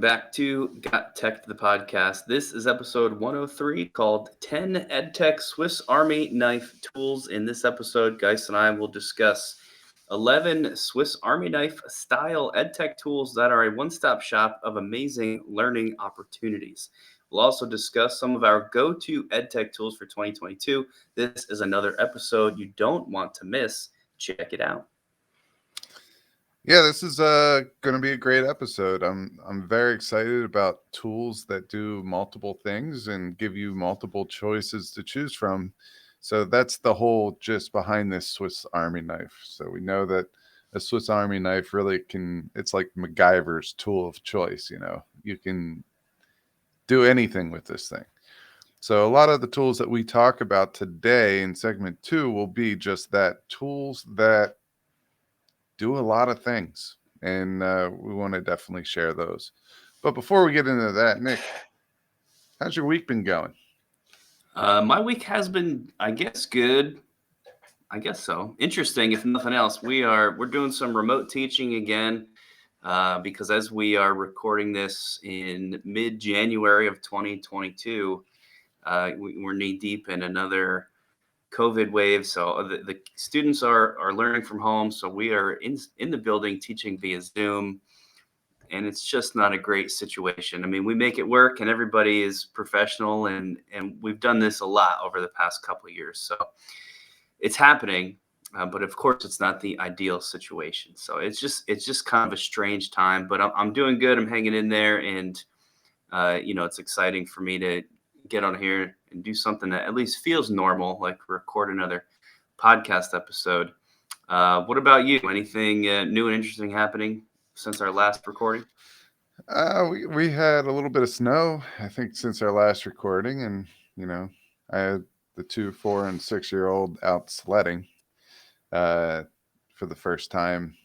welcome back to GotTechED the Podcast. This is episode 103 called 10 Edtech Swiss Army Knife Tools. In this episode, Guise and I will discuss 11 Swiss Army Knife style Edtech tools that are a one-stop shop of amazing learning opportunities. We'll also discuss some of our go-to Edtech tools for 2022. This is another episode you don't want to miss. Check it out. Yeah, this is going to be a great episode. I'm very excited about tools that do multiple things and give you multiple choices to choose from. So that's the whole gist behind this Swiss Army knife. So we know that a Swiss Army knife really it's like MacGyver's tool of choice, you know. You can do anything with this thing. So a lot of the tools that we talk about today in segment 2 will be just that, tools that do a lot of things, and we want to definitely share those. But before we get into that, Nick, how's your week been going? My week has been, I guess, good. I guess so. Interesting, if nothing else. We're doing some remote teaching again because as we are recording this in mid-January of 2022, we're knee deep in another COVID wave. So the students are learning from home. So we are in the building teaching via Zoom, and it's just not a great situation. I mean, we make it work, and everybody is professional, and we've done this a lot over the past couple of years. So it's happening, but of course, it's not the ideal situation. So it's just kind of a strange time. But I'm doing good. I'm hanging in there, and it's exciting for me to get on here and do something that at least feels normal, like record another podcast episode. What about you? Anything new and interesting happening since our last recording? We had a little bit of snow, I think, since our last recording, and I had the 2, 4, and 6-year-old out sledding for the first time.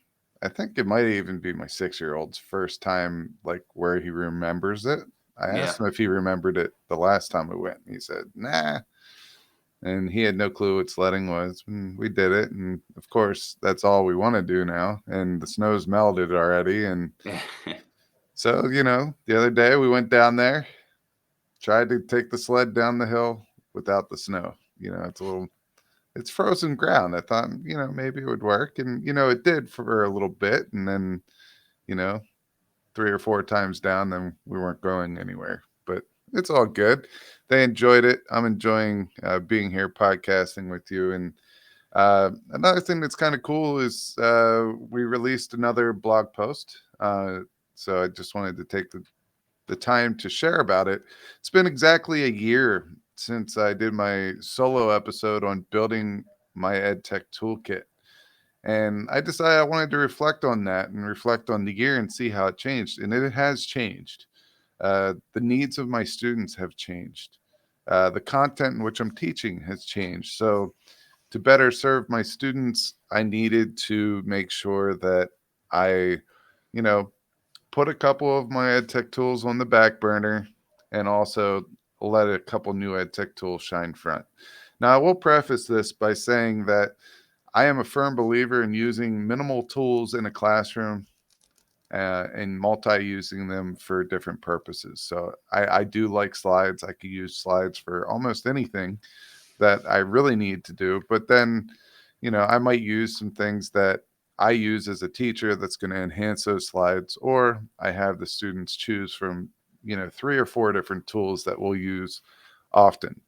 I think it might even be my 6-year-old's first time, like where he remembers it. I asked him if he remembered it the last time we went. He said, nah. And he had no clue what sledding was. And we did it. And of course, that's all we want to do now. And the snow's melted already. And so, the other day we went down there, tried to take the sled down the hill without the snow. It's frozen ground. I thought, maybe it would work. And, it did for a little bit. And then, 3 or 4 times down, then we weren't going anywhere. But it's all good. They enjoyed it. I'm enjoying being here podcasting with you. And another thing that's kind of cool is we released another blog post. So I just wanted to take the time to share about it. It's been exactly a year since I did my solo episode on building my Edtech toolkit. And I decided I wanted to reflect on that and reflect on the year and see how it changed. And it has changed. The needs of my students have changed. The content in which I'm teaching has changed. So to better serve my students, I needed to make sure that I, put a couple of my EdTech tools on the back burner and also let a couple new EdTech tools shine front. Now, I will preface this by saying that I am a firm believer in using minimal tools in a classroom and multi-using them for different purposes. So I do like slides. I could use slides for almost anything that I really need to do. But then, I might use some things that I use as a teacher that's going to enhance those slides, or I have the students choose from, 3 or 4 different tools that we'll use often.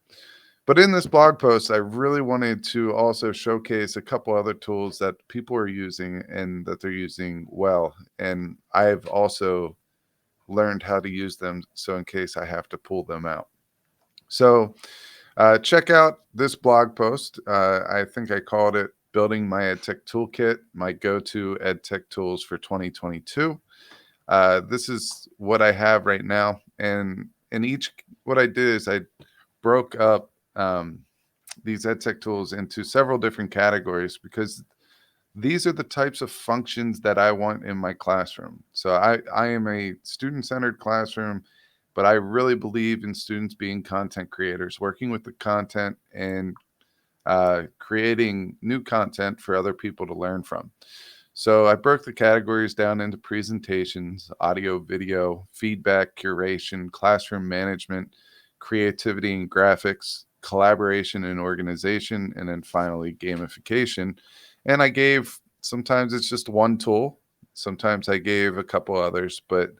But in this blog post, I really wanted to also showcase a couple other tools that people are using and that they're using well. And I've also learned how to use them, so in case I have to pull them out. So check out this blog post. I think I called it Building My Edtech Toolkit, my go-to Edtech tools for 2022. This is what I have right now. And what I did is I broke up these EdTech tools into several different categories because these are the types of functions that I want in my classroom. So I am a student-centered classroom, but I really believe in students being content creators, working with the content and creating new content for other people to learn from. So I broke the categories down into presentations, audio, video, feedback, curation, classroom management, creativity and graphics, collaboration and organization, and then finally gamification. And I gave, sometimes it's just one tool, sometimes I gave a couple others, but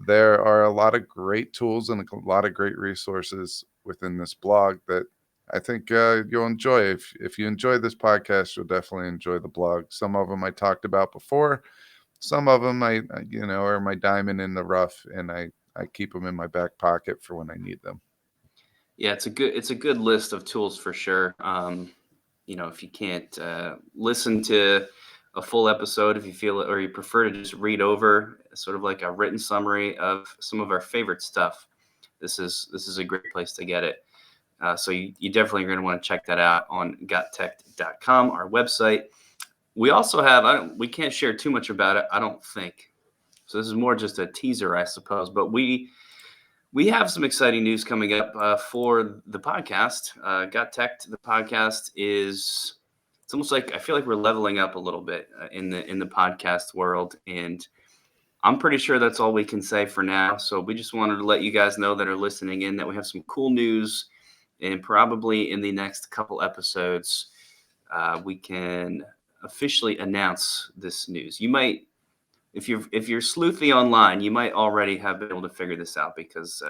there are a lot of great tools and a lot of great resources within this blog that I think you'll enjoy. If you enjoy this podcast, you'll definitely enjoy the blog. Some of them I talked about before. Some of them are my diamond in the rough, and I keep them in my back pocket for when I need them. Yeah, it's a good list of tools for sure. If you can't listen to a full episode, if you feel it, or you prefer to just read over sort of like a written summary of some of our favorite stuff, this is a great place to get it. So you definitely are going to want to check that out on GotTechED.com, our website. We also have, we can't share too much about it, I don't think. So this is more just a teaser, I suppose. But we have some exciting news coming up for the podcast. GotTechED the Podcast it's almost like I feel like we're leveling up a little bit in the podcast world, and I'm pretty sure that's all we can say for now. So we just wanted to let you guys know that are listening in that we have some cool news, and probably in the next couple episodes, we can officially announce this news. You might, if you're sleuthy online, you might already have been able to figure this out because,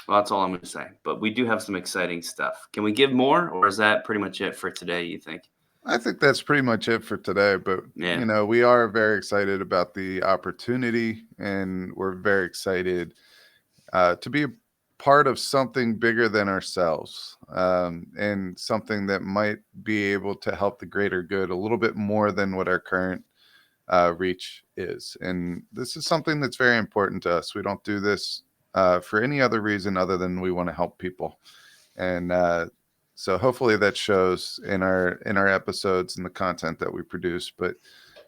well, that's all I'm going to say. But we do have some exciting stuff. Can we give more, or is that pretty much it for today, you think? I think that's pretty much it for today, but Yeah. we are very excited about the opportunity, and we're very excited to be a part of something bigger than ourselves, and something that might be able to help the greater good a little bit more than what our current reach is. And this is something that's very important to us. We don't do this for any other reason other than we want to help people. And so hopefully that shows in our episodes and the content that we produce. But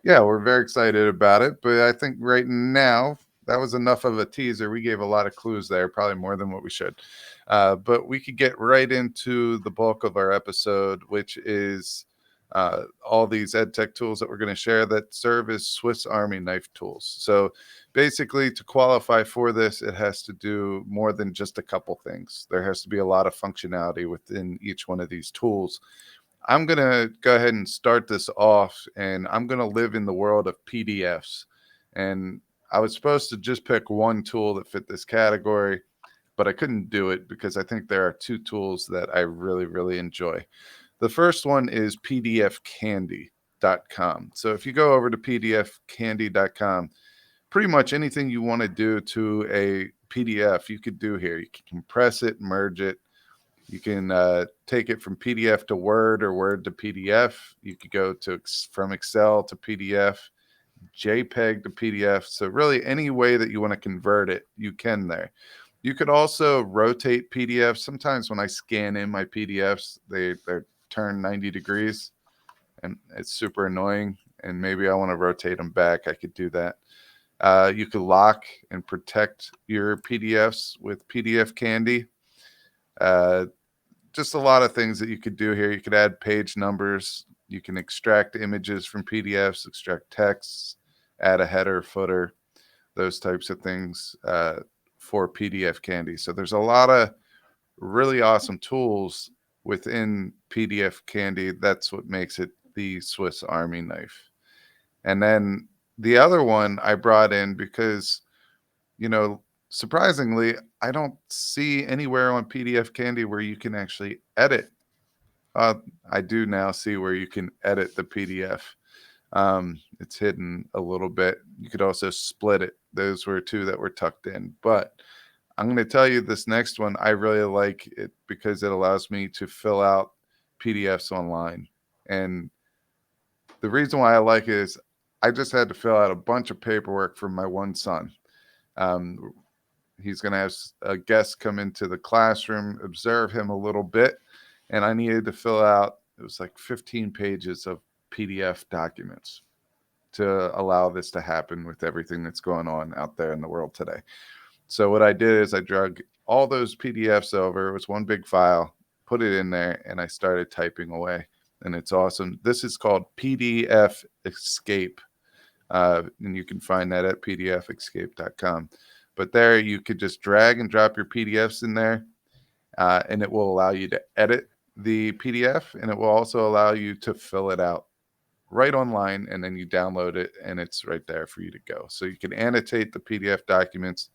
yeah, we're very excited about it. But I think right now that was enough of a teaser. We gave a lot of clues there, probably more than what we should. But we could get right into the bulk of our episode, which is all these Edtech tools that we're going to share that serve as Swiss Army knife tools. So basically, to qualify for this, it has to do more than just a couple things. There has to be a lot of functionality within each one of these tools. I'm going to go ahead and start this off, and I'm going to live in the world of PDFs. And I was supposed to just pick one tool that fit this category, but I couldn't do it because I think there are two tools that I really, really enjoy. The first one is PDFcandy.com. So if you go over to PDFcandy.com, pretty much anything you want to do to a PDF, you could do here. You can compress it, merge it. You can take it from PDF to Word or Word to PDF. You could go from Excel to PDF, JPEG to PDF. So really any way that you want to convert it, you can there. You could also rotate PDFs. Sometimes when I scan in my PDFs, they're turned 90 degrees and it's super annoying. And maybe I want to rotate them back. I could do that. You could lock and protect your PDFs with PDF Candy. Just a lot of things that you could do here. You could add page numbers. You can extract images from PDFs, extract texts, add a header, footer, those types of things for PDF Candy. So there's a lot of really awesome tools within PDF Candy. That's what makes it the Swiss Army knife. And then the other one I brought in because, surprisingly, I don't see anywhere on PDF Candy where you can actually edit. I do now see where you can edit the PDF. It's hidden a little bit. You could also split it. Those were two that were tucked in. But I'm going to tell you this next one. I really like it because it allows me to fill out PDFs online. And the reason why I like it is I just had to fill out a bunch of paperwork for my one son. He's going to have a guest come into the classroom, observe him a little bit. And I needed to fill out, it was like 15 pages of PDF documents to allow this to happen with everything that's going on out there in the world today. So what I did is I drug all those PDFs over. It was one big file, put it in there, and I started typing away. and it's awesome. This is called PDFescape, and you can find that at PDFescape.com. But there you could just drag and drop your PDFs in there, and it will allow you to edit the PDF, and it will also allow you to fill it out right online, and then you download it, and it's right there for you to go. So you can annotate the PDF documents,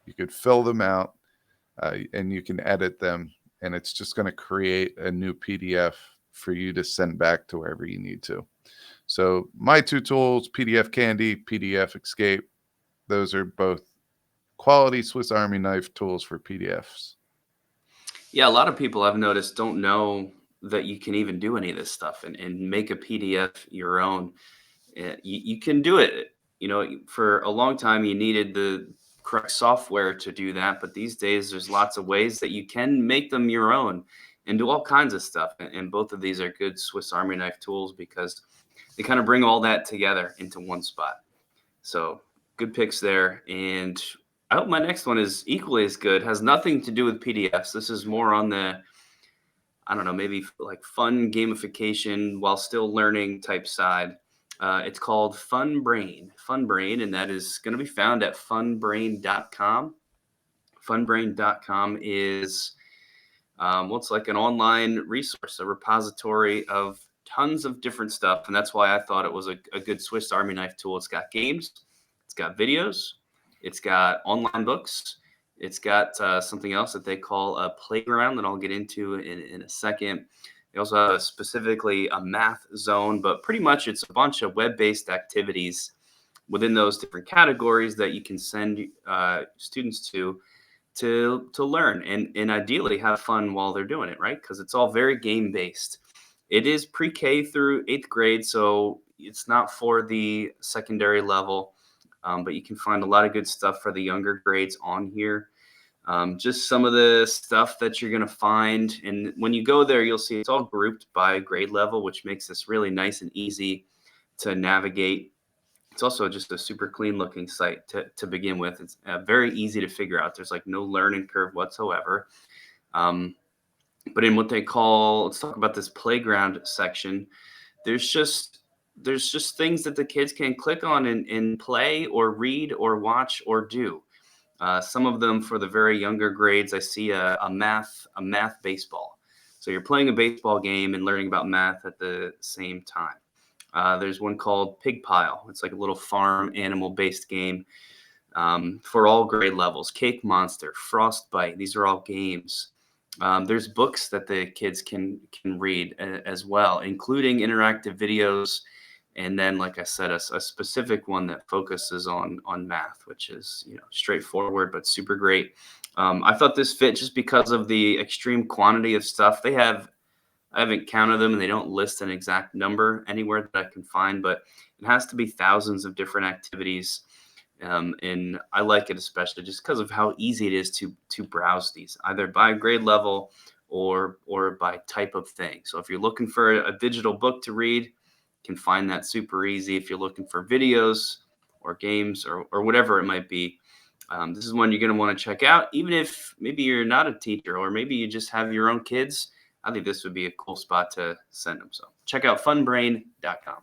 you could fill them out, and you can edit them, and it's just going to create a new PDF for you to send back to wherever you need to. So my two tools, PDF Candy, PDFescape, those are both quality Swiss Army knife tools for PDFs. Yeah, a lot of people I've noticed don't know that you can even do any of this stuff and make a PDF your own. You can do it. You know, for a long time, you needed the correct software to do that. But these days, there's lots of ways that you can make them your own and do all kinds of stuff. And both of these are good Swiss Army knife tools because they kind of bring all that together into one spot. So good picks there. And I hope my next one is equally as good. Has nothing to do with PDFs. This is more on the, I don't know, maybe like fun gamification while still learning type side. It's called Funbrain, and that is going to be found at funbrain.com. Funbrain.com is what's like an online resource, a repository of tons of different stuff. And that's why I thought it was a good Swiss Army knife tool. It's got games, it's got videos, it's got online books, it's got something else that they call a playground that I'll get into in a second. They also have specifically a math zone, but pretty much it's a bunch of web-based activities within those different categories that you can send students to learn and ideally have fun while they're doing it, right? Because it's all very game-based. It is pre-K through 8th grade, so it's not for the secondary level, but you can find a lot of good stuff for the younger grades on here. Just some of the stuff that you're going to find. And when you go there, you'll see it's all grouped by grade level, which makes this really nice and easy to navigate. It's also just a super clean looking site to begin with. It's very easy to figure out. There's like no learning curve whatsoever. But in what they call, let's talk about this playground section. There's just things that the kids can click on and play or read or watch or do. Some of them for the very younger grades, I see a math baseball. So you're playing a baseball game and learning about math at the same time. There's one called Pig Pile. It's like a little farm animal based game for all grade levels. Cake Monster, Frostbite. These are all games. There's books that the kids can read as well, including interactive videos. And then, like I said, a specific one that focuses on math, which is, you know, straightforward, but super great. I thought this fit just because of the extreme quantity of stuff they have. I haven't counted them and they don't list an exact number anywhere that I can find, but it has to be thousands of different activities. And I like it especially just because of how easy it is to browse these, either by grade level or by type of thing. So if you're looking for a digital book to read, can find that super easy. If you're looking for videos or games or whatever it might be, this is one you're going to want to check out. Even if maybe you're not a teacher or maybe you just have your own kids, I think this would be a cool spot to send them. So check out funbrain.com.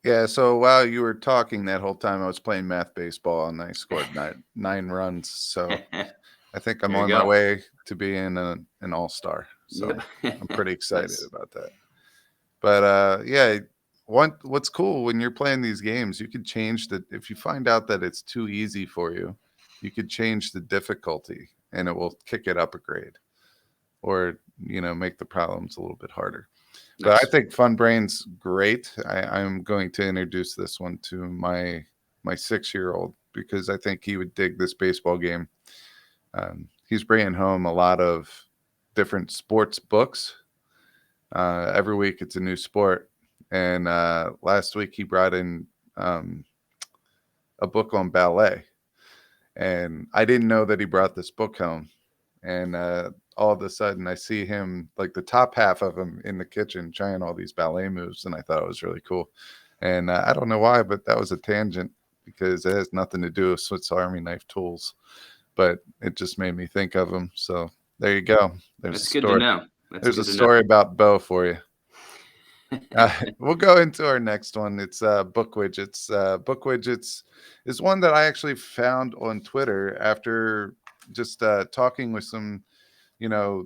Yeah, so while you were talking that whole time, I was playing math baseball and I scored nine runs. So I think I'm on my way to being an all-star. So yep. I'm pretty excited about that. But yeah, what's cool when you're playing these games, you can change if you find out that it's too easy for you, you could change the difficulty and it will kick it up a grade or, you know, make the problems a little bit harder. Nice. But I think Funbrain's great. I'm going to introduce this one to my 6-year-old because I think he would dig this baseball game. He's bringing home a lot of different sports books. Every week it's a new sport. And last week he brought in a book on ballet. And I didn't know that he brought this book home. And all of a sudden I see him, like the top half of him in the kitchen trying all these ballet moves. And I thought it was really cool. And I don't know why, but that was a tangent because it has nothing to do with Swiss Army knife tools. But it just made me think of him. So there you go. That's good to know. That's There's a good to know. story about Bo for you. We'll go into our next one. It's Bookwidgets. Bookwidgets is one that I actually found on Twitter after just talking with some, you know,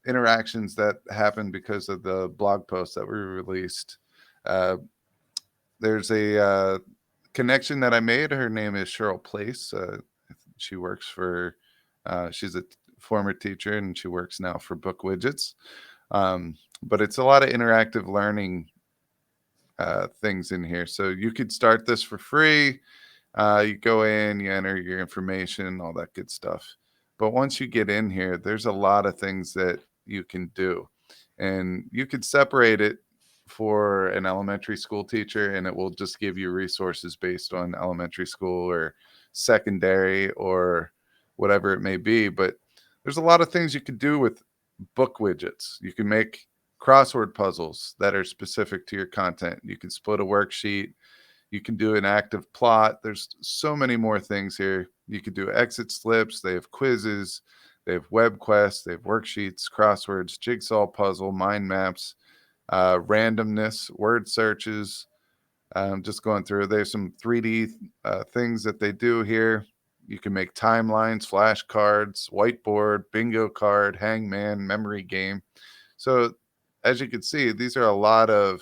interactions that happened because of the blog post that we released. Uh, there's a connection that I made. Her name is Cheryl Place. She works for, she's a former teacher and she works now for Bookwidgets. But it's a lot of interactive learning things in here. So you could start this for free. You go in, you enter your information, all that good stuff. But once you get in here, there's a lot of things that you can do. And you could separate it for an elementary school teacher, and it will just give you resources based on elementary school or secondary or whatever it may be. But there's a lot of things you could do with Bookwidgets. You can make crossword puzzles that are specific to your content. You can split a worksheet. You can do an active plot. There's so many more things here. You could do exit slips. They have quizzes. They have web quests. They have worksheets, crosswords, jigsaw puzzle, mind maps, randomness, word searches. Just going through. There's some 3D things that they do here. You can make timelines, flashcards, whiteboard, bingo card, hangman, memory game. So as you can see, these are a lot of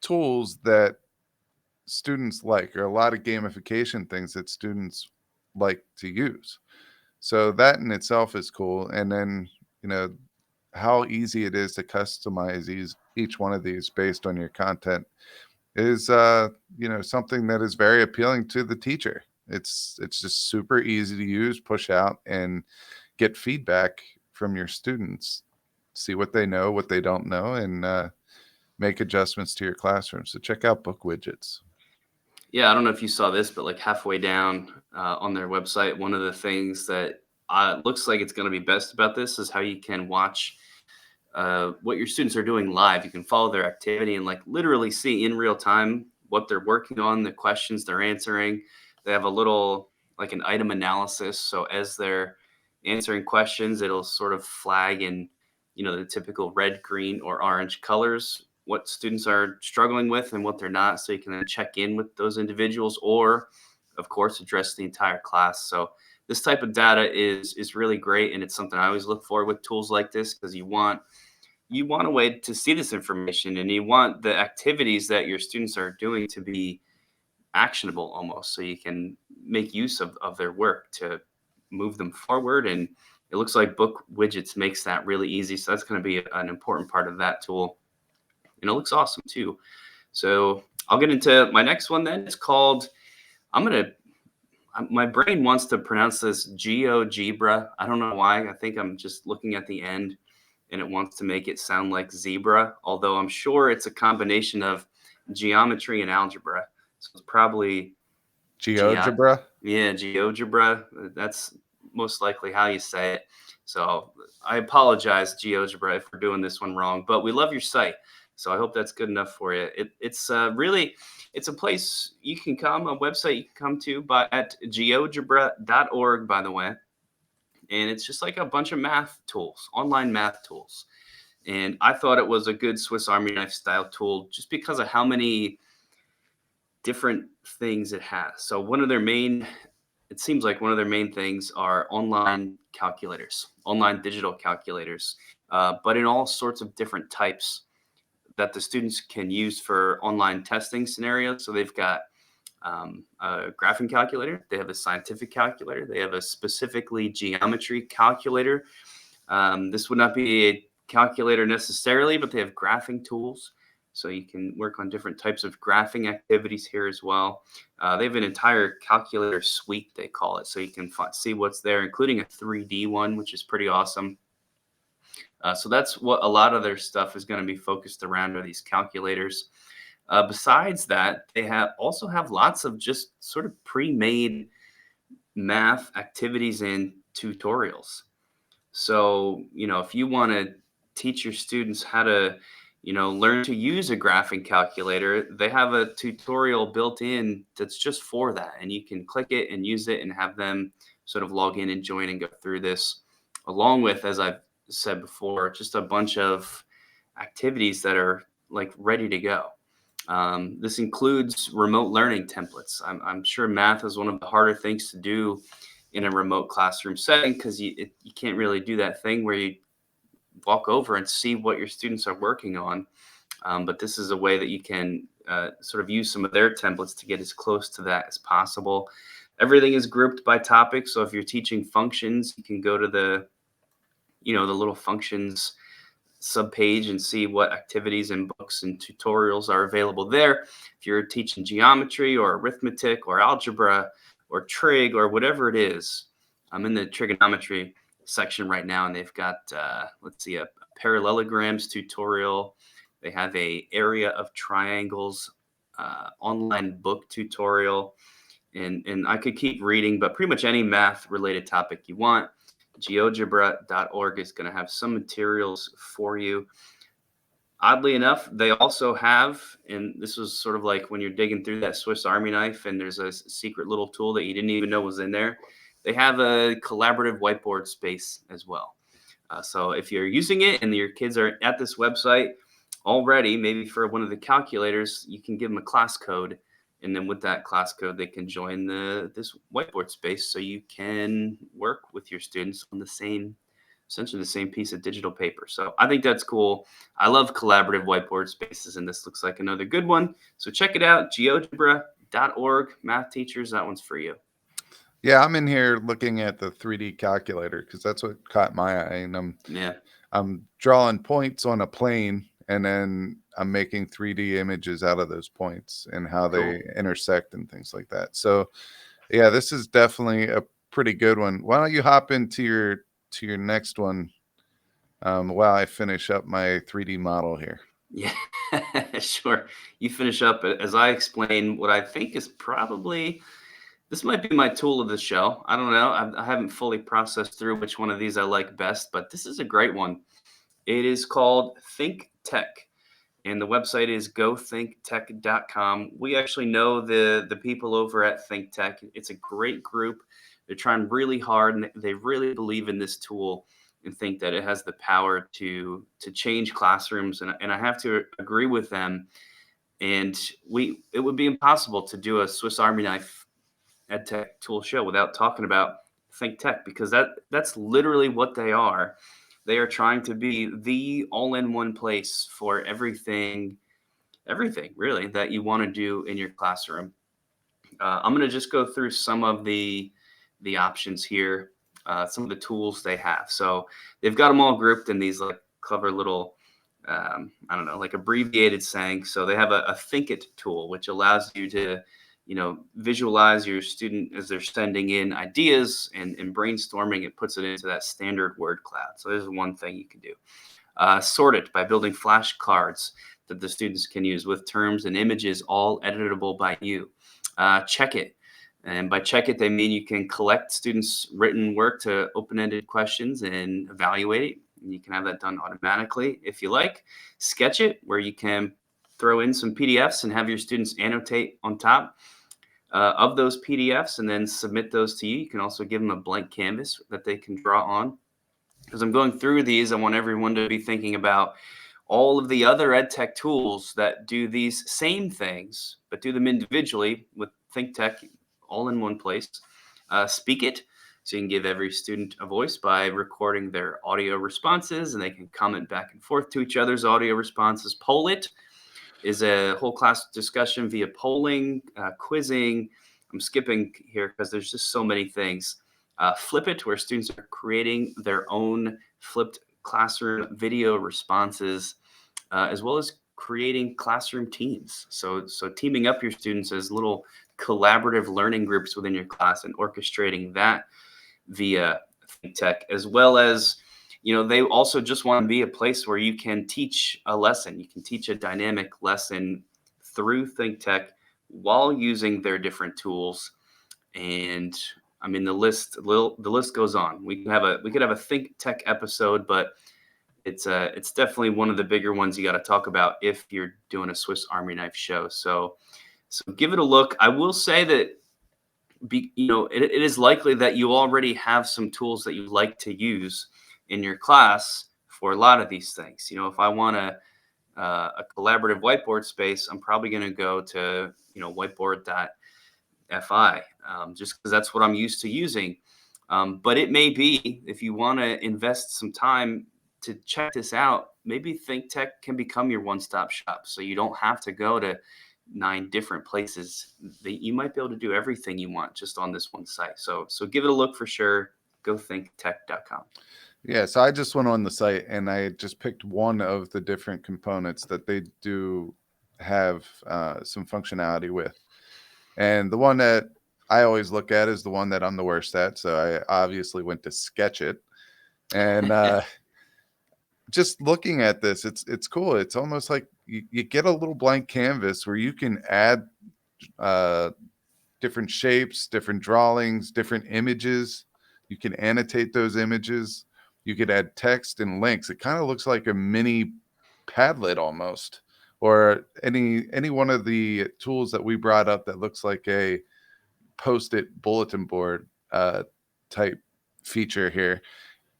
tools that students like, or a lot of gamification things that students like to use. So that in itself is cool. And then, you know, how easy it is to customize each one of these based on your content is, you know, something that is very appealing to the teacher. It's just super easy to use, push out, and get feedback from your students. See what they know, what they don't know, and make adjustments to your classroom. So check out Bookwidgets. Yeah, I don't know if you saw this, but like halfway down on their website, one of the things that looks like it's going to be best about this is how you can watch what your students are doing live. You can follow their activity and like literally see in real time what they're working on, the questions they're answering. They have a little like an item analysis. So as they're answering questions, it'll sort of flag in, you know, the typical red, green, or orange colors what students are struggling with and what they're not. So you can then check in with those individuals or, of course, address the entire class. So this type of data is really great. And it's something I always look for with tools like this because you want a way to see this information and you want the activities that your students are doing to be actionable almost so you can make use of their work to move them forward. And it looks like Bookwidgets makes that really easy. So that's going to be an important part of that tool. And it looks awesome too. So I'll get into my next one then. It's called, my brain wants to pronounce this Geogebra. I don't know why. I think I'm just looking at the end and it wants to make it sound like zebra, although I'm sure it's a combination of geometry and algebra. So it's probably Geogebra. Geogebra. That's most likely how you say it. So I apologize, Geogebra, if we're doing this one wrong, but we love your site. So I hope that's good enough for you. It's really, it's a place you can come, a website you can come to at geogebra.org, by the way. And it's just like a bunch of math tools, online math tools. And I thought it was a good Swiss Army knife style tool just because of how many different things it has. So it seems like one of their main things are online calculators, online digital calculators, but in all sorts of different types that the students can use for online testing scenarios. So they've got a graphing calculator, they have a scientific calculator, they have a specifically geometry calculator. This would not be a calculator necessarily, but they have graphing tools. So you can work on different types of graphing activities here as well. They have an entire calculator suite, they call it. So you can see what's there, including a 3D one, which is pretty awesome. So that's what a lot of their stuff is going to be focused around, are these calculators. Besides that, they also have lots of just sort of pre-made math activities and tutorials. So, you know, if you want to teach your students how to, you know, learn to use a graphing calculator, they have a tutorial built in that's just for that. And you can click it and use it and have them sort of log in and join and go through this, along with, as I've said before, just a bunch of activities that are like ready to go. This includes remote learning templates. I'm sure math is one of the harder things to do in a remote classroom setting because you can't really do that thing where you walk over and see what your students are working on. But this is a way that you can sort of use some of their templates to get as close to that as possible. Everything is grouped by topic. So if you're teaching functions, you can go to the little functions subpage and see what activities and books and tutorials are available there. If you're teaching geometry or arithmetic or algebra or trig or whatever it is, I'm in the trigonometry section right now, and they've got let's see, a parallelograms tutorial. They have a area of triangles online book tutorial, and I could keep reading, but pretty much any math related topic you want, Geogebra.org is going to have some materials for you. Oddly enough, they also have, and this was sort of like when you're digging through that Swiss Army knife and there's a secret little tool that you didn't even know was in there. They have a collaborative whiteboard space as well. So if you're using it and your kids are at this website already, maybe for one of the calculators, you can give them a class code. And then with that class code, they can join this whiteboard space so you can work with your students on essentially the same piece of digital paper. So I think that's cool. I love collaborative whiteboard spaces, and this looks like another good one. So check it out, geogebra.org. Math teachers, that one's for you. Yeah, I'm in here looking at the 3D calculator because that's what caught my eye. And I'm drawing points on a plane, and then I'm making 3D images out of those points and how they intersect and things like that. So yeah, this is definitely a pretty good one. Why don't you hop into your next one while I finish up my 3D model here? Yeah, sure. You finish up as I explain what I think is probably, this might be my tool of the show. I don't know. I haven't fully processed through which one of these I like best, but this is a great one. It is called ThinkTech, and the website is gothinktech.com. We actually know the people over at ThinkTech. It's a great group. They're trying really hard, and they really believe in this tool and think that it has the power to change classrooms. And I have to agree with them. And it would be impossible to do a Swiss Army knife Edtech tool show without talking about ThinkTech, because that's literally what they are. They are trying to be the all-in-one place for everything really that you want to do in your classroom. I'm going to just go through some of the options here, some of the tools they have. So they've got them all grouped in these like clever little, I don't know, like abbreviated saying. So they have a ThinkIt tool, which allows you to, visualize your student as they're sending in ideas and brainstorming. It puts it into that standard word cloud. So there's one thing you can do. Sort it by building flashcards that the students can use with terms and images, all editable by you. Check it. And by check it, they mean you can collect students' written work to open-ended questions and evaluate it. And you can have that done automatically if you like. Sketch it, where you can throw in some PDFs and have your students annotate on top of those PDFs and then submit those to you. You can also give them a blank canvas that they can draw on. As I'm going through these, I want everyone to be thinking about all of the other EdTech tools that do these same things, but do them individually with ThinkTech all in one place. Speak it, so you can give every student a voice by recording their audio responses, and they can comment back and forth to each other's audio responses. Poll it is a whole class discussion via polling, quizzing. I'm skipping here because there's just so many things. Flip it, where students are creating their own flipped classroom video responses, as well as creating classroom teams. So teaming up your students as little collaborative learning groups within your class and orchestrating that via ThinkTech, as well as, they also just want to be a place where you can teach a lesson. You can teach a dynamic lesson through ThinkTech while using their different tools. And I mean, the list goes on. We could have a ThinkTech episode, but it's definitely one of the bigger ones you got to talk about if you're doing a Swiss Army knife show. So give it a look. I will say that it is likely that you already have some tools that you like to use. in your class for a lot of these things. If I want a collaborative whiteboard space, I'm probably going to go to, whiteboard.fi, just because that's what I'm used to using. But it may be, if you want to invest some time to check this out, maybe ThinkTech can become your one-stop shop. So you don't have to go to 9 different places. You might be able to do everything you want just on this one site. So give it a look for sure. Go thinktech.com. Yeah, so I just went on the site and I just picked one of the different components that they do have some functionality with. And the one that I always look at is the one that I'm the worst at. So I obviously went to sketch it. And just looking at this, it's cool. It's almost like you get a little blank canvas where you can add different shapes, different drawings, different images. You can annotate those images. You could add text and links. It kind of looks like a mini Padlet almost, or any one of the tools that we brought up that looks like a Post-it bulletin board type feature here,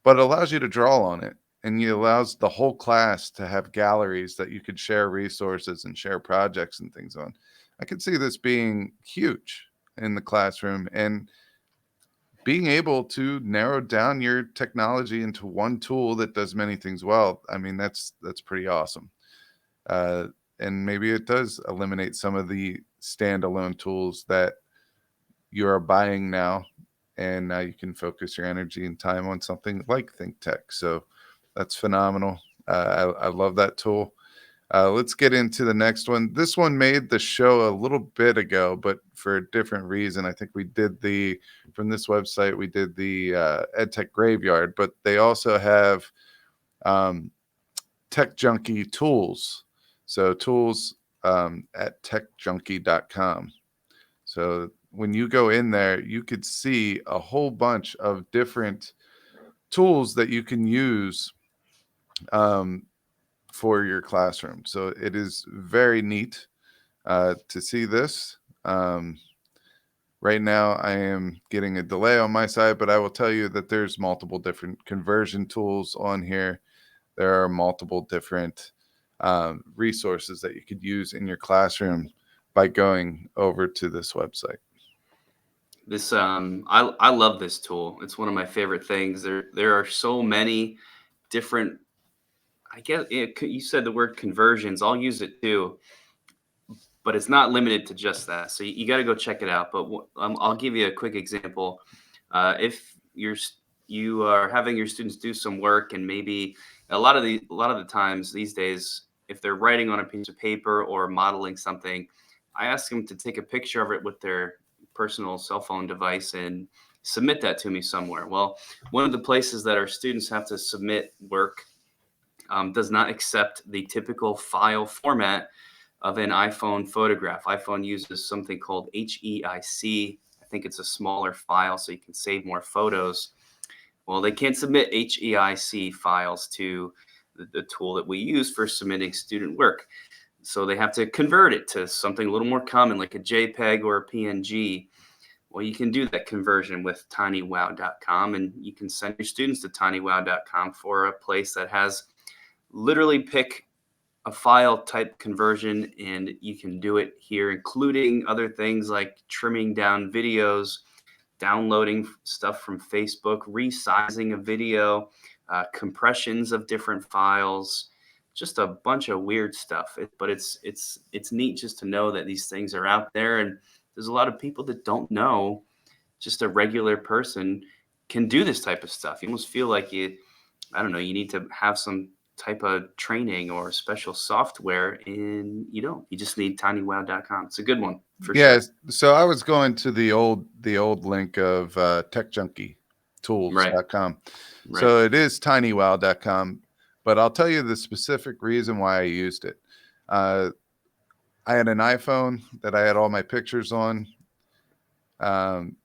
but it allows you to draw on it, and it allows the whole class to have galleries that you could share resources and share projects and things on. I could see this being huge in the classroom, and being able to narrow down your technology into one tool that does many things well. I mean, that's pretty awesome. And maybe it does eliminate some of the standalone tools that you are buying now, and now you can focus your energy and time on something like ThinkTech. So that's phenomenal. I love that tool. Let's get into the next one. This one made the show a little bit ago, but for a different reason. I think we did from this website, we did the Edtech Graveyard, but they also have Tech Junkie tools. So tools at techjunkie.com. So when you go in there, you could see a whole bunch of different tools that you can use for your classroom. So it is very neat to see this. Right now, I am getting a delay on my side, but I will tell you that there's multiple different conversion tools on here. There are multiple different resources that you could use in your classroom by going over to this website. This I love this tool. It's one of my favorite things. There are so many different. I guess you said the word conversions. I'll use it too, but it's not limited to just that. So you got to go check it out. But I'll give you a quick example. If you are having your students do some work, and maybe a lot of the times these days, if they're writing on a piece of paper or modeling something, I ask them to take a picture of it with their personal cell phone device and submit that to me somewhere. Well, one of the places that our students have to submit work does not accept the typical file format of an iPhone photograph. iPhone uses something called HEIC. I think it's a smaller file so you can save more photos. Well, they can't submit HEIC files to the tool that we use for submitting student work. So they have to convert it to something a little more common, like a JPEG or a PNG. Well, you can do that conversion with tinywow.com, and you can send your students to tinywow.com for a place that has literally pick a file type conversion, and you can do it here, including other things like trimming down videos, downloading stuff from Facebook, resizing a video, compressions of different files, just a bunch of weird stuff. But it's neat just to know that these things are out there, and there's a lot of people that don't know. Just a regular person can do this type of stuff. You almost feel like you need to have some type of training or special software, and you don't. You just need tinywow.com. It's a good one for sure. So I was going to the old link of techjunkietools.com. Right. So it is tinywow.com, but I'll tell you the specific reason why I used it. I had an iPhone that I had all my pictures on,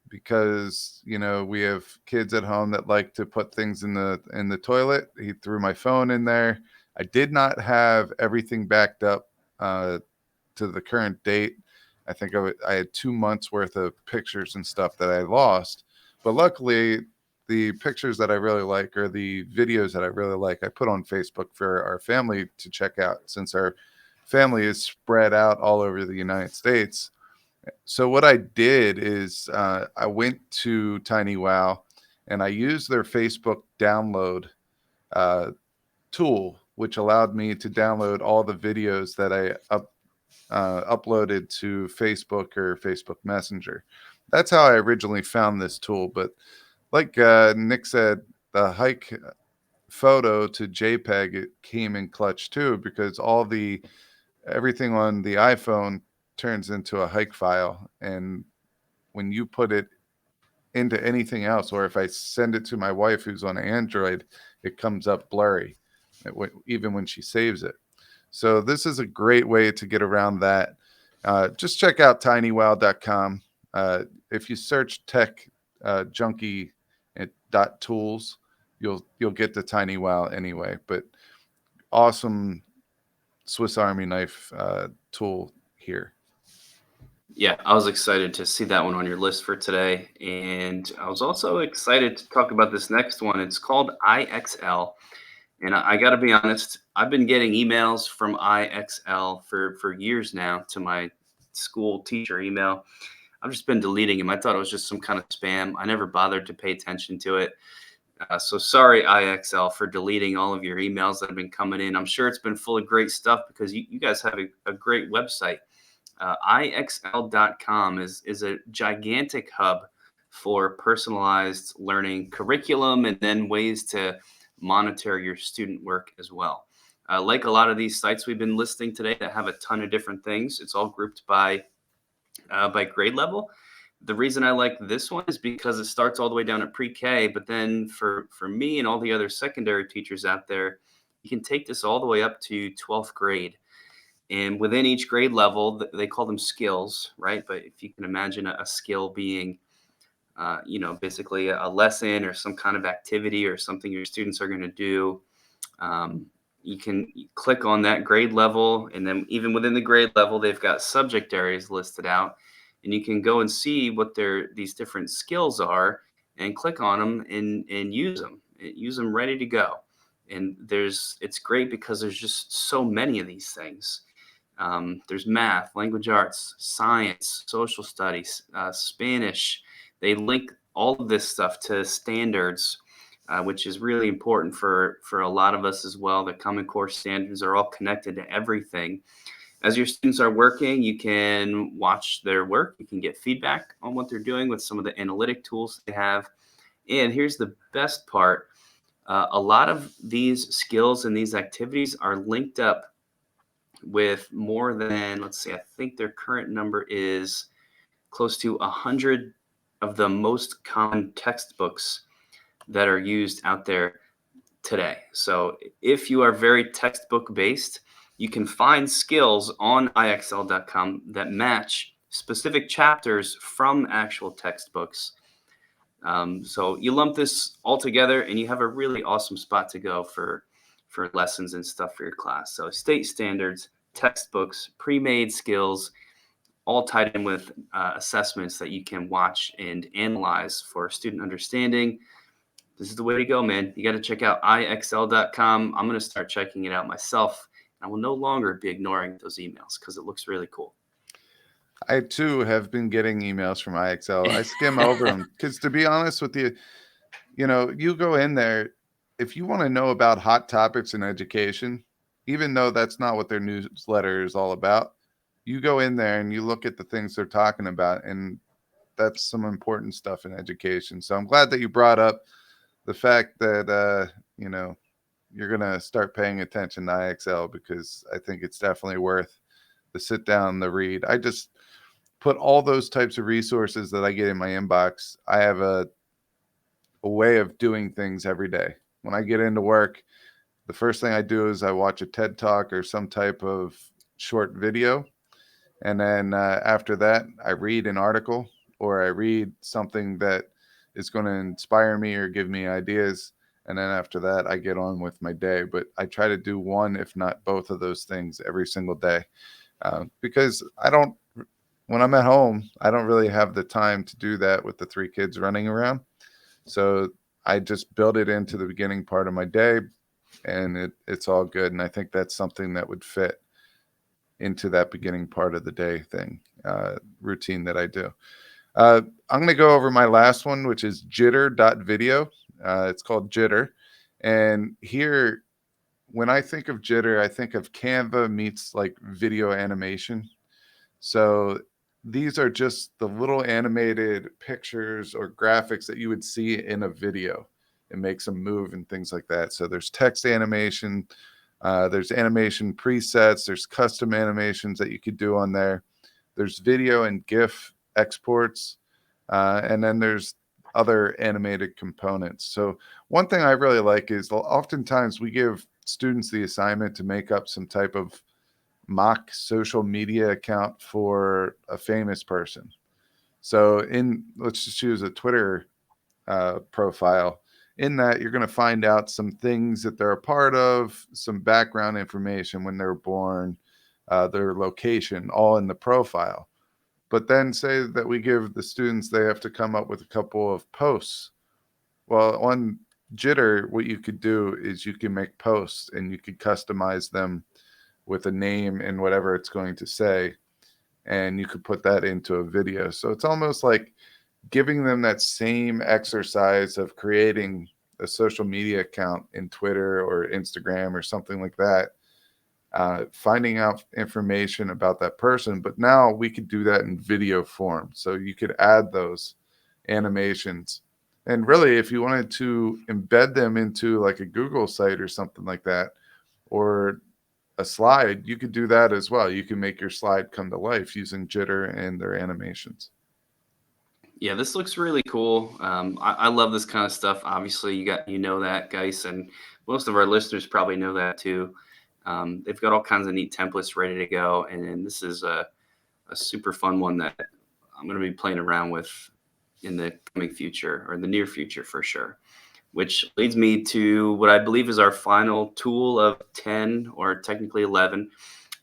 because we have kids at home that like to put things in the toilet. He threw my phone in there. I did not have everything backed up to the current date. I think I had 2 months worth of pictures and stuff that I lost, but luckily the pictures that I really like or the videos that I really like, I put on Facebook for our family to check out, since our family is spread out all over the United States. So what I did is I went to Tinywow and I used their Facebook download uh, tool, which allowed me to download all the videos that I uploaded to Facebook or Facebook Messenger. That's how I originally found this tool. But like Nick said, the hike photo to JPEG, it came in clutch too, because everything on the iPhone turns into a hike file, and when you put it into anything else, or if I send it to my wife who's on Android, it comes up blurry, even when she saves it. So this is a great way to get around that. Just check out tinywow.com. If you search tech junkie dot tools, you'll get to Tinywow anyway. But awesome Swiss Army knife tool here. Yeah, I was excited to see that one on your list for today. And I was also excited to talk about this next one. It's called IXL. And I got to be honest, I've been getting emails from IXL for years now to my school teacher email. I've just been deleting them. I thought it was just some kind of spam. I never bothered to pay attention to it. So sorry, IXL, for deleting all of your emails that have been coming in. I'm sure it's been full of great stuff because you guys have a great website. IXL.com is a gigantic hub for personalized learning curriculum and then ways to monitor your student work as well. Like a lot of these sites we've been listing today that have a ton of different things, it's all grouped by grade level. The reason I like this one is because it starts all the way down at pre-K, but then for me and all the other secondary teachers out there, you can take this all the way up to 12th grade. And within each grade level, they call them skills, right? But if you can imagine a skill being, basically a lesson or some kind of activity or something your students are going to do, you can click on that grade level. And then even within the grade level, they've got subject areas listed out. And you can go and see what these different skills are and click on them and use them. Use them ready to go. And it's great because there's just so many of these things. There's math, language arts, science, social studies, Spanish. They link all of this stuff to standards, which is really important for a lot of us as well. The Common Core standards are all connected to everything. As your students are working, you can watch their work. You can get feedback on what they're doing with some of the analytic tools they have. And here's the best part. A lot of these skills and these activities are linked up with more than, let's see, I think their current number is close to 100 of the most common textbooks that are used out there today. So if you are very textbook based, you can find skills on IXL.com that match specific chapters from actual textbooks. So you lump this all together and you have a really awesome spot to go for lessons and stuff for your class. So state standards, textbooks, pre-made skills, all tied in with assessments that you can watch and analyze for student understanding. This is the way to go, man. You got to check out IXL.com. I'm going to start checking it out myself. I will no longer be ignoring those emails because it looks really cool. I too have been getting emails from IXL. I skim over them because, to be honest with you, you go in there, if you want to know about hot topics in education, even though that's not what their newsletter is all about, you go in there and you look at the things they're talking about, and that's some important stuff in education. So I'm glad that you brought up the fact that, you're going to start paying attention to IXL, because I think it's definitely worth the sit down, the read. I just put all those types of resources that I get in my inbox. I have a way of doing things every day. When I get into work, the first thing I do is I watch a TED Talk or some type of short video. And then after that, I read an article, or I read something that is going to inspire me or give me ideas. And then after that, I get on with my day. But I try to do one, if not both of those things every single day, because when I'm at home, I don't really have the time to do that with the 3 kids running around. So I just build it into the beginning part of my day, and it's all good. And I think that's something that would fit into that beginning part of the day thing, routine that I do. I'm going to go over my last one, which is Jitter.video. It's called Jitter. And here, when I think of Jitter, I think of Canva meets like video animation. So these are just the little animated pictures or graphics that you would see in a video. It makes them move and things like that. So there's text animation, there's animation presets, there's custom animations that you could do on there. There's video and GIF exports, and then there's other animated components. So one thing I really like is oftentimes we give students the assignment to make up some type of mock social media account for a famous person. So let's just choose a Twitter profile. In that, you're going to find out some things that they're a part of, some background information, when they're born, their location, all in the profile. But then say that we give the students, they have to come up with a couple of posts. Well, on Jitter, what you could do is you can make posts and you could customize them with a name and whatever it's going to say. And you could put that into a video. So it's almost like giving them that same exercise of creating a social media account in Twitter or Instagram or something like that, finding out information about that person. But now we could do that in video form. So you could add those animations. And really, if you wanted to embed them into like a Google site or something like that, or a slide, you could do that as well. You can make your slide come to life using Jitter and their animations. Yeah, this looks really cool. I love this kind of stuff. Obviously, you know that, Guise, and most of our listeners probably know that too. They've got all kinds of neat templates ready to go, and this is a super fun one that I'm going to be playing around with in the coming future, or the near future for sure. Which leads me to what I believe is our final tool of 10, or technically 11,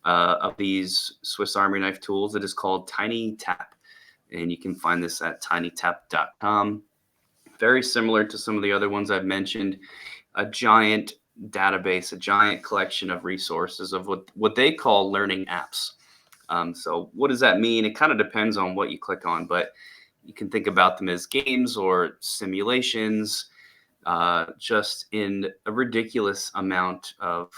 of these Swiss Army knife tools. It is called TinyTap. And you can find this at tinytap.com. Very similar to some of the other ones I've mentioned. A giant database, a giant collection of resources of what they call learning apps. So what does that mean? It kind of depends on what you click on, but you can think about them as games or simulations, just in a ridiculous amount of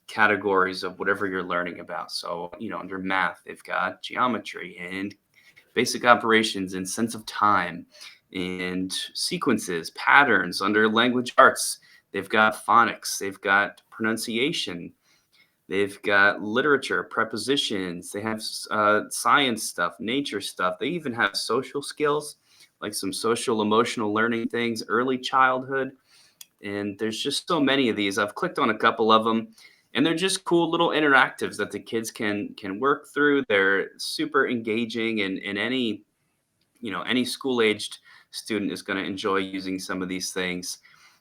categories of whatever you're learning about. So, under math, they've got geometry and basic operations and sense of time and sequences, patterns. Under language arts, they've got phonics, they've got pronunciation, they've got literature, prepositions, they have science stuff, nature stuff. They even have social skills, like some social emotional learning things, early childhood. And there's just so many of these. I've clicked on a couple of them, and they're just cool little interactives that the kids can work through. They're super engaging, and any school-aged student is going to enjoy using some of these things.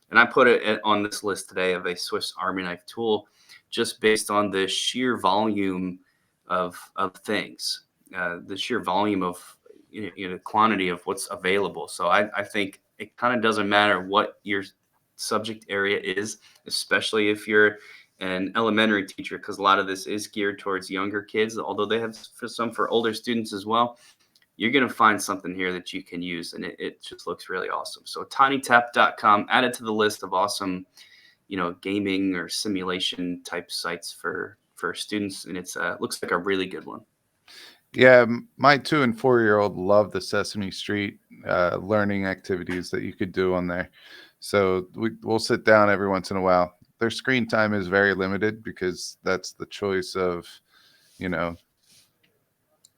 And I put it on this list today of a Swiss Army knife tool, just based on the sheer volume of things, the sheer volume of quantity of what's available. So I think it kind of doesn't matter what your subject area is, especially if you're an elementary teacher, because a lot of this is geared towards younger kids, although they have some for older students as well. You're going to find something here that you can use, and it just looks really awesome. So tinytap.com, add it to the list of awesome, gaming or simulation type sites for students, and it's looks like a really good one. Yeah, my 2 and 4-year-old love the Sesame Street learning activities that you could do on there. So we'll sit down every once in a while. Their screen time is very limited because that's the choice of,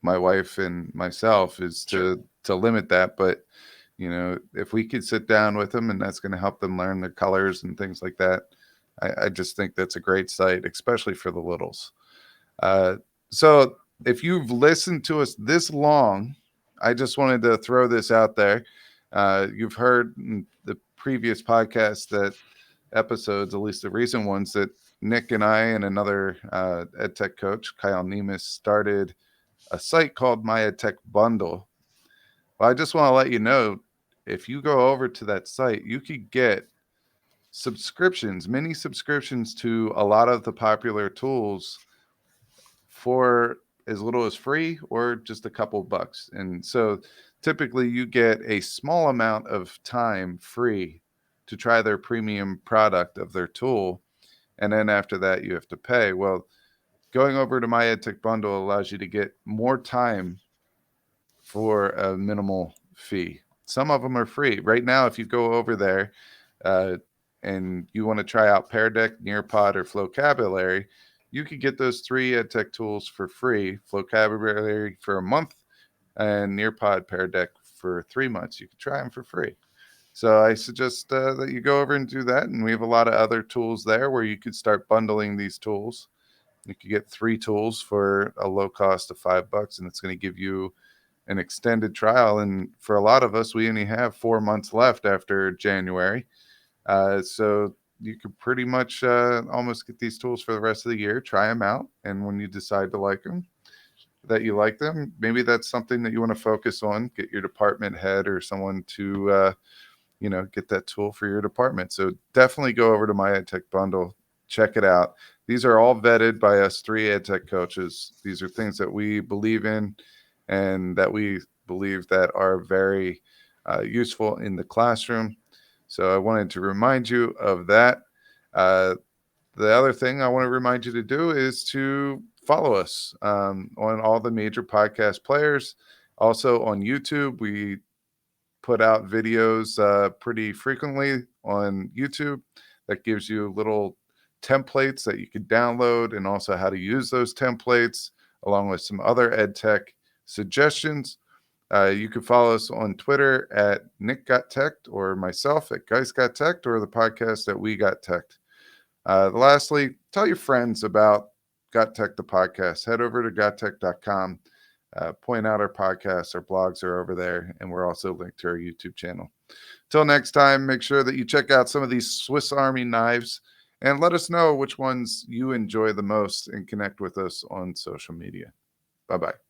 my wife and myself, is to limit that. But, if we could sit down with them, and that's going to help them learn their colors and things like that, I just think that's a great site, especially for the littles. So if you've listened to us this long, I just wanted to throw this out there. You've heard in the previous podcast that episodes, at least the recent ones, that Nick and I and another Edtech coach, Kyle Nemus, started a site called My Edtech Bundle. Well, I just want to let you know, if you go over to that site, you could get mini subscriptions to a lot of the popular tools for as little as free or just a couple bucks. And so typically you get a small amount of time free to try their premium product of their tool. And then after that, you have to pay. Well, going over to my Edtech bundle allows you to get more time for a minimal fee. Some of them are free. Right now, if you go over there and you want to try out Pear Deck, Nearpod, or Flocabulary, you could get those 3 Edtech tools for free. Flocabulary for a month and Nearpod, Pear Deck for 3 months. You could try them for free. So I suggest that you go over and do that. And we have a lot of other tools there where you could start bundling these tools. You could get 3 tools for a low cost of $5, and it's going to give you an extended trial. And for a lot of us, we only have 4 months left after January. So you could pretty much almost get these tools for the rest of the year, try them out. And when you decide to like them, maybe that's something that you want to focus on, get your department head or someone to, get that tool for your department. So definitely go over to my Edtech bundle, check it out. These are all vetted by us 3 Edtech coaches. These are things that we believe in and that we believe that are very useful in the classroom. So I wanted to remind you of that. The other thing I want to remind you to do is to follow us on all the major podcast players. Also on YouTube, we put out videos pretty frequently on YouTube that gives you little templates that you could download and also how to use those templates along with some other EdTech suggestions. You can follow us on Twitter at NickGotTech or myself at Guise Got Tech or the podcast at We Got Tech. Lastly, tell your friends about GotTech the Podcast. Head over to GotTech.com. Point out our podcasts, our blogs are over there, and we're also linked to our YouTube channel. Till next time, make sure that you check out some of these Swiss Army knives and let us know which ones you enjoy the most and connect with us on social media. Bye-bye.